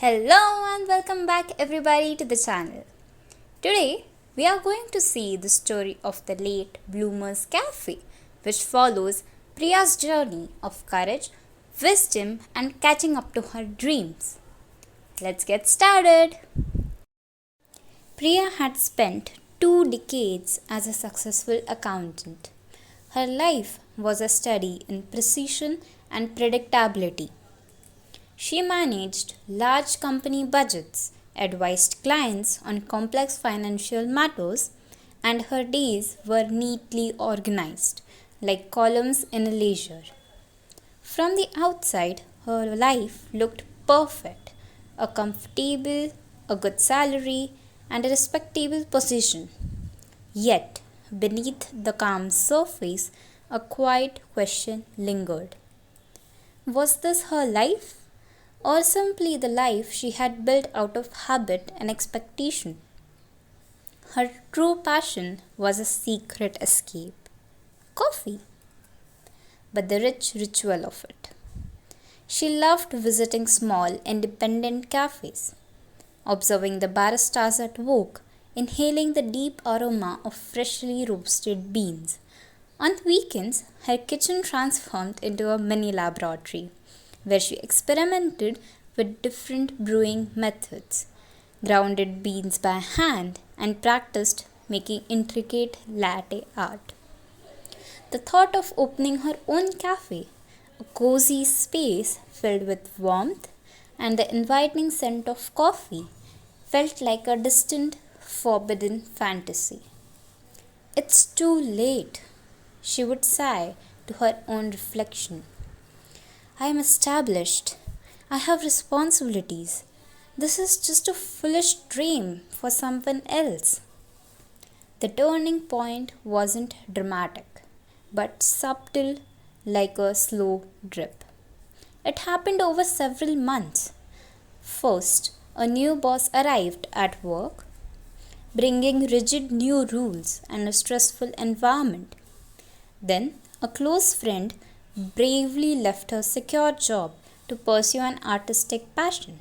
Hello and welcome back everybody to the channel. Today we are going to see the story of the late Bloomer's Cafe, which follows Priya's journey of courage, wisdom and catching up to her dreams. Let's get started. Priya had spent 2 decades as a successful accountant. Her life was a study in precision and predictability. She managed large company budgets, advised clients on complex financial matters, and her days were neatly organized, like columns in a ledger. From the outside, her life looked perfect, a comfortable, a good salary, and a respectable position. Yet, beneath the calm surface, a quiet question lingered. Was this her life? Or simply the life she had built out of habit and expectation? Her true passion was a secret escape coffee, but the rich ritual of it. She loved visiting small, independent cafes, observing the baristas at work, inhaling the deep aroma of freshly roasted beans. On weekends, her kitchen transformed into a mini laboratory where she experimented with different brewing methods, grounded beans by hand, and practiced making intricate latte art. The thought of opening her own cafe, a cozy space filled with warmth and the inviting scent of coffee, felt like a distant, forbidden fantasy. It's too late, she would sigh to her own reflection. I am established. I have responsibilities. This is just a foolish dream for someone else. The turning point wasn't dramatic, but subtle like a slow drip. It happened over several months. First, a new boss arrived at work, bringing rigid new rules and a stressful environment. Then, a close friend bravely left her secure job to pursue an artistic passion.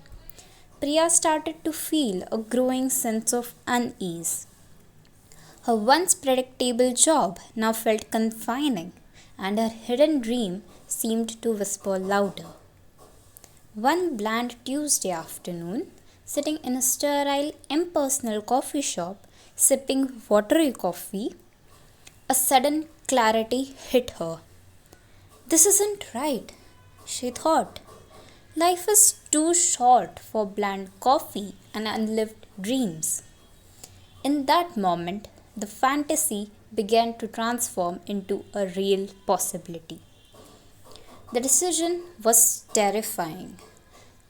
Priya started to feel a growing sense of unease. Her once predictable job now felt confining, and her hidden dream seemed to whisper louder. One bland Tuesday afternoon, sitting in a sterile, impersonal coffee shop, sipping watery coffee, a sudden clarity hit her. This isn't right, she thought. Life is too short for bland coffee and unlived dreams. In that moment, the fantasy began to transform into a real possibility. The decision was terrifying.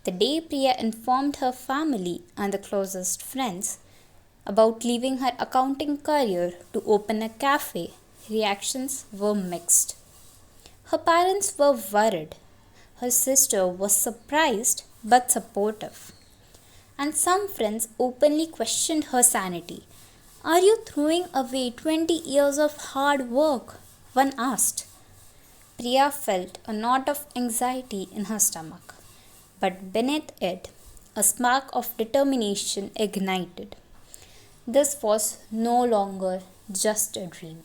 The day Priya informed her family and the closest friends about leaving her accounting career to open a cafe, reactions were mixed. Her parents were worried. Her sister was surprised but supportive. And some friends openly questioned her sanity. Are you throwing away 20 years of hard work? One asked. Priya felt a knot of anxiety in her stomach, but beneath it, a spark of determination ignited. This was no longer just a dream.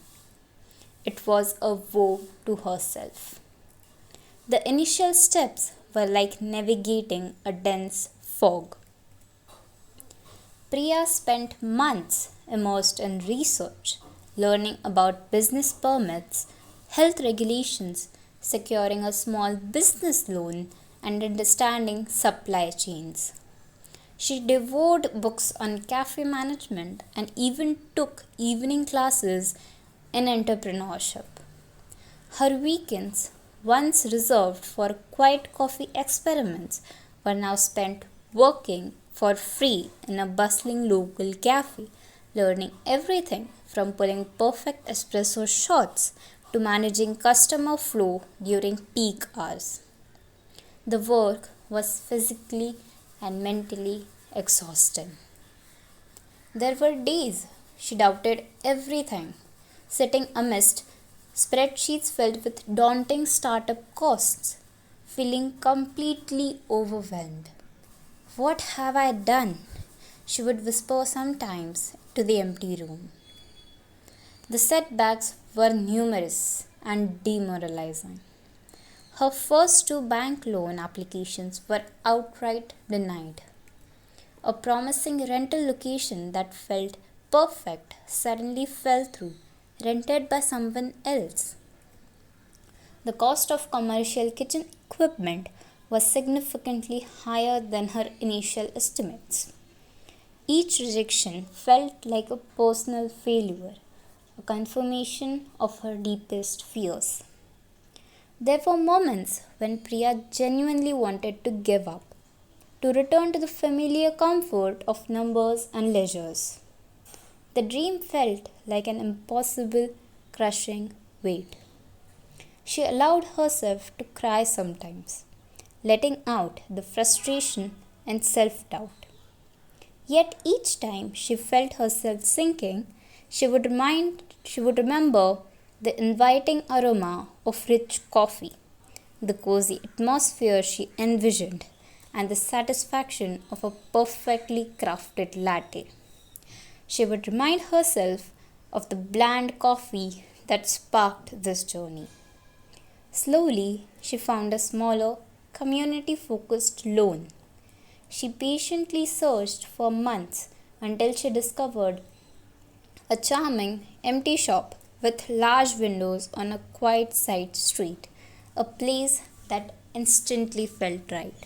It was a vow to herself. The initial steps were like navigating a dense fog. Priya spent months immersed in research, learning about business permits, health regulations, securing a small business loan, and understanding supply chains. She devoured books on cafe management and even took evening classes in entrepreneurship. Her weekends, once reserved for quiet coffee experiments, were now spent working for free in a bustling local cafe, learning everything from pulling perfect espresso shots to managing customer flow during peak hours. The work was physically and mentally exhausting. There were days she doubted everything, sitting amidst spreadsheets filled with daunting startup costs, feeling completely overwhelmed. "What have I done?" she would whisper sometimes to the empty room. The setbacks were numerous and demoralizing. Her first two bank loan applications were outright denied. A promising rental location that felt perfect suddenly fell through, rented by someone else. The cost of commercial kitchen equipment was significantly higher than her initial estimates. Each rejection felt like a personal failure, a confirmation of her deepest fears. There were moments when Priya genuinely wanted to give up, to return to the familiar comfort of numbers and ledgers. The dream felt like an impossible, crushing weight. She allowed herself to cry sometimes, letting out the frustration and self doubt. Yet each time she felt herself sinking, she would remember the inviting aroma of rich coffee, the cozy atmosphere she envisioned, and the satisfaction of a perfectly crafted latte. She would remind herself of the bland coffee that sparked this journey. Slowly, she found a smaller, community focused loan. She patiently searched for months until she discovered a charming, empty shop with large windows on a quiet side street, a place that instantly felt right.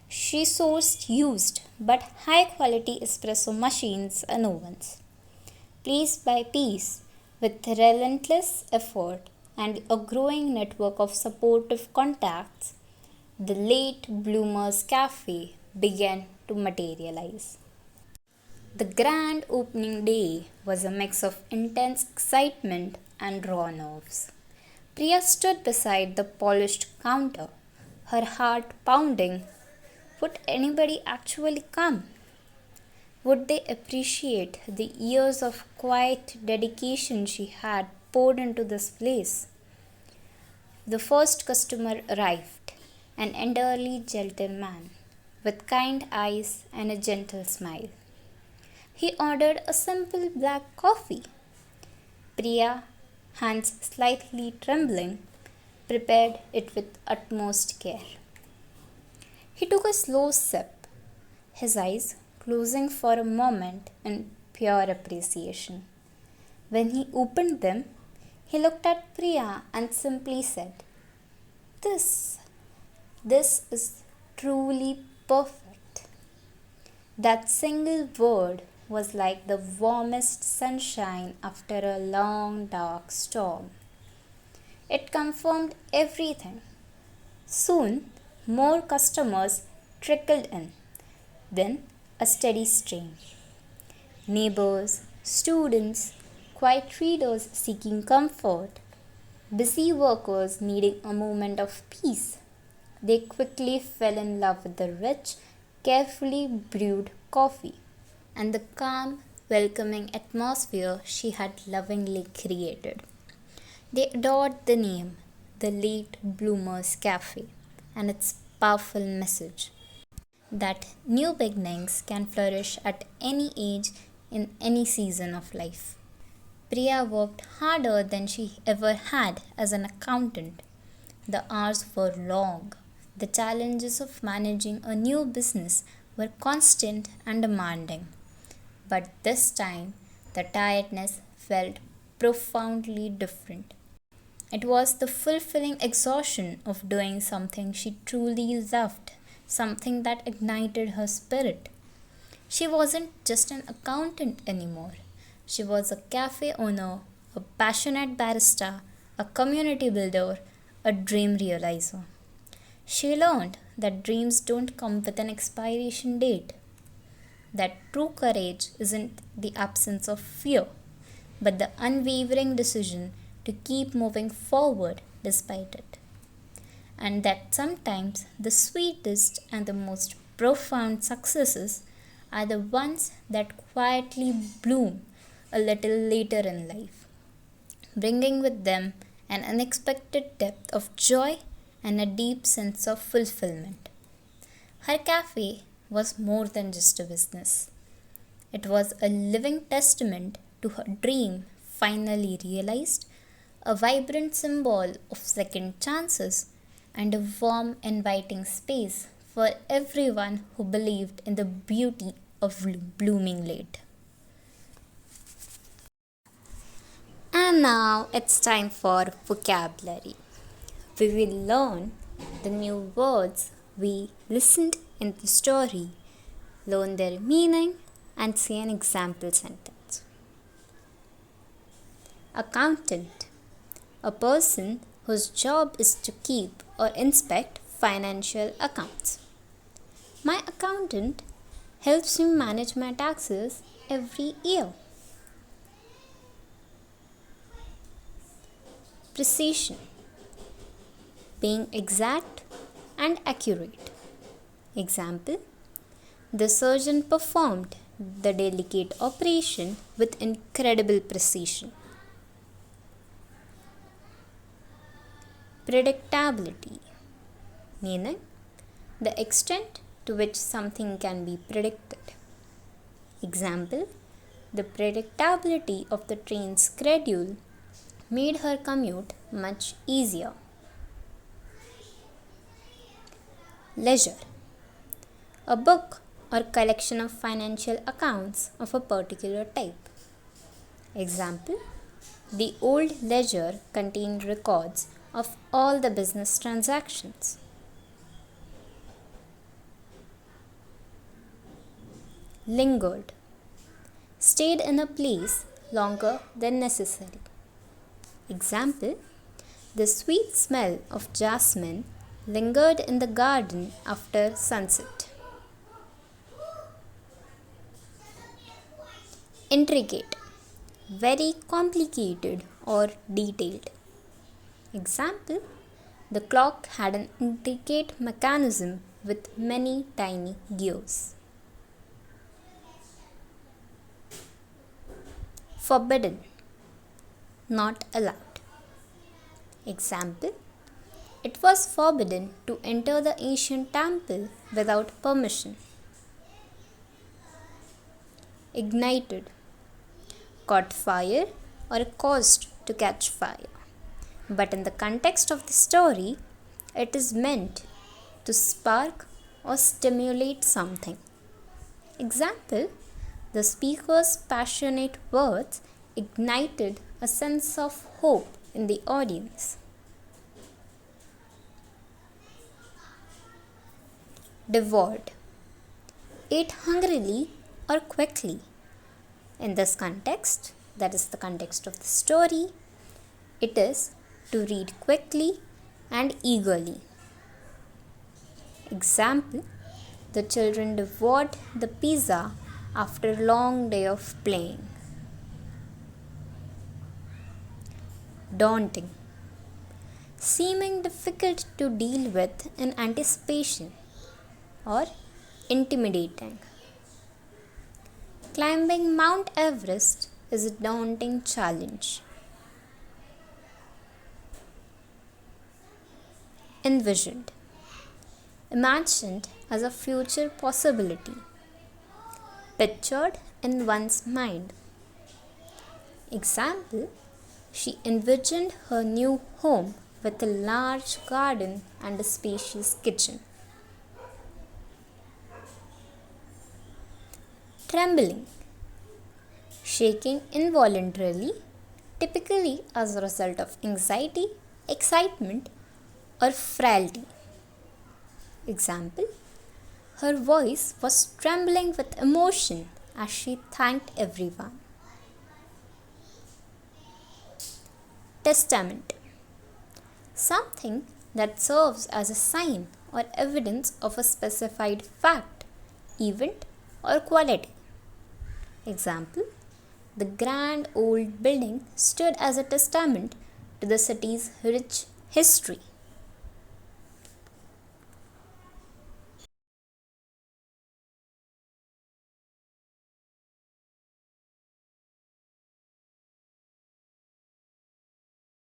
She sourced used but high quality espresso machines and ovens. Piece by piece, with relentless effort and a growing network of supportive contacts, the late bloomers cafe began to materialize. The grand opening day was a mix of intense excitement and raw nerves. Priya stood beside the polished counter, her heart pounding. Would anybody actually come? Would they appreciate the years of quiet dedication she had poured into this place? The first customer arrived, an elderly gentleman with kind eyes and a gentle smile. He ordered a simple black coffee. Priya, hands slightly trembling, prepared it with utmost care. He took a slow sip, his eyes closing for a moment in pure appreciation. When he opened them, he looked at Priya and simply said, This, this is truly perfect. That single word was like the warmest sunshine after a long dark storm. It confirmed everything. Soon, more customers trickled in, then a steady stream. Neighbors, students, quiet readers seeking comfort, busy workers needing a moment of peace. They quickly fell in love with the rich, carefully brewed coffee and the calm, welcoming atmosphere she had lovingly created. They adored the name, the Late Bloomers Cafe, and its powerful message that new beginnings can flourish at any age in any season of life. Priya worked harder than she ever had as an accountant. The hours were long. The challenges of managing a new business were constant and demanding. But this time, the tiredness felt profoundly different. It was the fulfilling exhaustion of doing something she truly loved, something that ignited her spirit. She wasn't just an accountant anymore. She was a cafe owner, a passionate barista, a community builder, a dream realizer. She learned that dreams don't come with an expiration date, that true courage isn't the absence of fear, but the unwavering decision to keep moving forward despite it. And that sometimes the sweetest and the most profound successes are the ones that quietly bloom a little later in life, bringing with them an unexpected depth of joy and a deep sense of fulfillment. Her cafe was more than just a business. It was a living testament to her dream finally realized, a vibrant symbol of second chances, and a warm, inviting space for everyone who believed in the beauty of blooming late. And now it's time for vocabulary. We will learn the new words we listened in the story, learn their meaning, and see an example sentence. Accountant, a person whose job is to keep or inspect financial accounts. My accountant helps me manage my taxes every year. Precision, being exact and accurate. Example, the surgeon performed the delicate operation with incredible precision. Predictability, meaning the extent to which something can be predicted. Example, the predictability of the train's schedule made her commute much easier. Ledger, a book or collection of financial accounts of a particular type. Example, the old ledger contained records of all the business transactions. Lingered, stayed in a place longer than necessary. Example, the sweet smell of jasmine lingered in the garden after sunset. Intricate, very complicated or detailed. Example, the clock had an intricate mechanism with many tiny gears. Forbidden, not allowed. Example, it was forbidden to enter the ancient temple without permission. Ignited, caught fire or caused to catch fire. But in the context of the story, it is meant to spark or stimulate something. Example, the speaker's passionate words ignited a sense of hope in the audience. Devoured, ate hungrily or quickly. In this context, that is the context of the story, it is to read quickly and eagerly. Example, the children devoured the pizza after a long day of playing. Daunting, seeming difficult to deal with in anticipation or intimidating. Climbing Mount Everest is a daunting challenge. Envisioned, imagined as a future possibility. Pictured in one's mind. Example, she envisioned her new home with a large garden and a spacious kitchen. Trembling, shaking involuntarily, typically as a result of anxiety, excitement, or frailty. Example, her voice was trembling with emotion as she thanked everyone. Testament, something that serves as a sign or evidence of a specified fact, event, or quality. Example, the grand old building stood as a testament to the city's rich history.